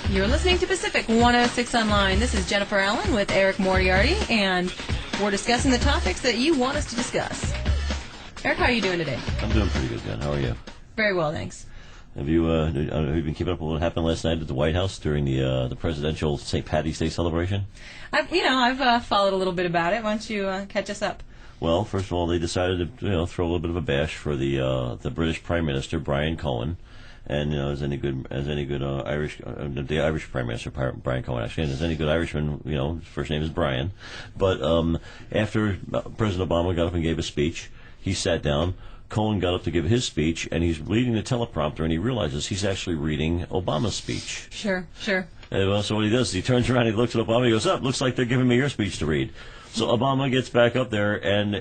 You're listening to Pacific 106 Online. This is Jennifer Allen with Eric Moriarty, and we're discussing the topics that you want us to discuss. Eric, how are you doing today? I'm doing pretty good, Jen. How are you? Very well, thanks. Have you been keeping up with what happened last night at the White House during the presidential St. Paddy's Day celebration? I've followed a little bit about it. Why don't you catch us up? Well, first of all, they decided to throw a little bit of a bash for the British Prime Minister Brian Cohen. And as any good Irish, the Irish Prime Minister Brian Cohen actually, and as any good Irishman, his first name is Brian. But after President Obama got up and gave a speech, he sat down. Cohen got up to give his speech, and he's reading the teleprompter, and he realizes he's actually reading Obama's speech. Sure. And so what he does is he turns around, he looks at Obama, he goes, looks like they're giving me your speech to read. So Obama gets back up there and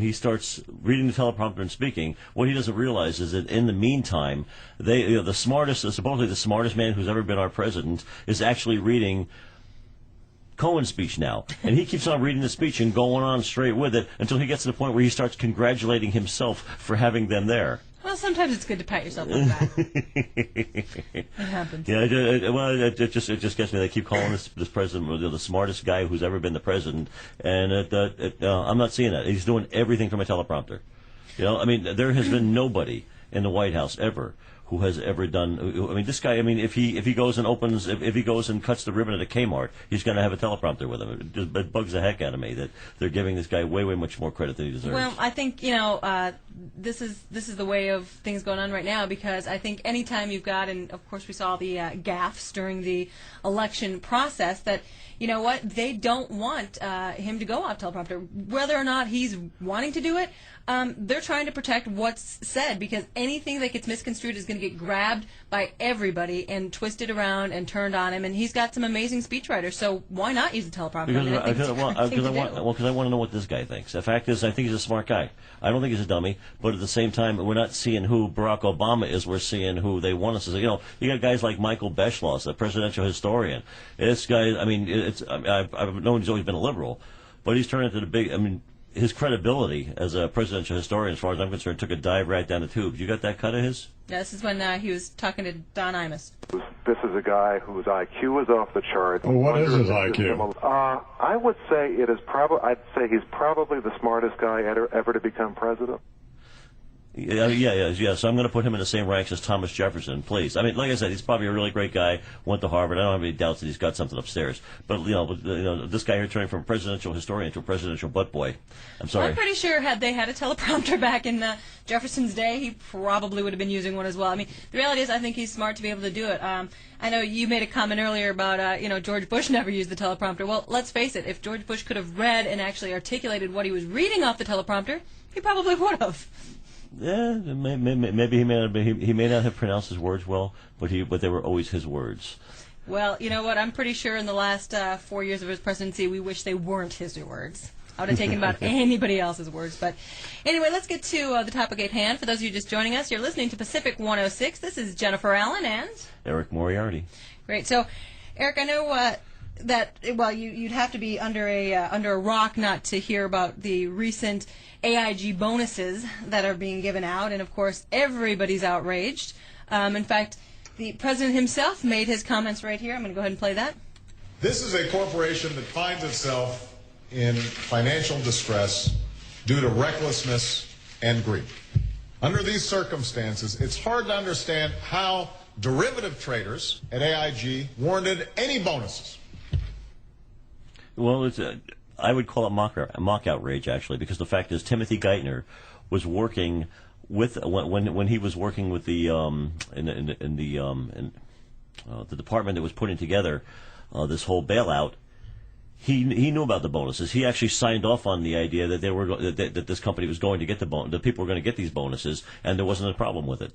he starts reading the teleprompter and speaking. What he doesn't realize is that in the meantime, supposedly the smartest man who's ever been our president is actually reading Cohen's speech now. And he keeps on reading the speech and going on straight with it until he gets to the point where he starts congratulating himself for having them there. Well, sometimes it's good to pat yourself on the back. It happens. Yeah, it just gets me. They keep calling this president the smartest guy who's ever been the president, and I'm not seeing that. He's doing everything from a teleprompter. There has been nobody in the White House ever who has ever done. This guy. If he goes and if he goes and cuts the ribbon at a Kmart, he's going to have a teleprompter with him. It bugs the heck out of me that they're giving this guy way much more credit than he deserves. Well, I think this is the way of things going on right now, because I think anytime you've got, and of course we saw the gaffes during the election process, that they don't want him to go off teleprompter, whether or not he's wanting to do it. They're trying to protect what's said, because anything that gets misconstrued is going to get grabbed by everybody and twisted around and turned on him. And he's got some amazing speechwriters, so why not use a teleprompter? Because I want to know what this guy thinks. The fact is, I think he's a smart guy. I don't think he's a dummy, but at the same time, we're not seeing who Barack Obama is. We're seeing who they want us to see. You got guys like Michael Beschloss, a presidential historian. This guy, I've known he's always been a liberal, but he's turned into the big. His credibility as a presidential historian, as far as I'm concerned, took a dive right down the tubes. You got that cut of his? Yeah, this is when he was talking to Don Imus. This is a guy whose IQ is off the chart. Well, what is his IQ? I would say I'd say he's probably the smartest guy ever to become president. Yeah. So I'm going to put him in the same ranks as Thomas Jefferson, please. Like I said, he's probably a really great guy. Went to Harvard. I don't have any doubts that he's got something upstairs. But this guy here turning from a presidential historian to a presidential butt boy. I'm sorry. Well, I'm pretty sure had they had a teleprompter back in Jefferson's day, he probably would have been using one as well. The reality is, I think he's smart to be able to do it. I know you made a comment earlier about George Bush never used the teleprompter. Well, let's face it. If George Bush could have read and actually articulated what he was reading off the teleprompter, he probably would have. Yeah, maybe he may not have pronounced his words well, but they were always his words. Well, you know what? I'm pretty sure in the last 4 years of his presidency, we wish they weren't his words. I would have taken about anybody else's words. But anyway, let's get to the topic at hand. For those of you just joining us, you're listening to Pacific 106. This is Jennifer Allen and Eric Moriarty. Great. So, Eric, I know that you'd have to be under a rock not to hear about the recent AIG bonuses that are being given out, and of course everybody's outraged. In fact, the president himself made his comments right here. I'm going to go ahead and play that. This is a corporation that finds itself in financial distress due to recklessness and greed. Under these circumstances, it's hard to understand how derivative traders at AIG warranted any bonuses. Well, I would call it mock outrage, actually, because the fact is Timothy Geithner was working with when he was working with the the department that was putting together this whole bailout. He knew about the bonuses. He actually signed off on the idea that that this company was going to get the people were going to get these bonuses, and there wasn't a problem with it.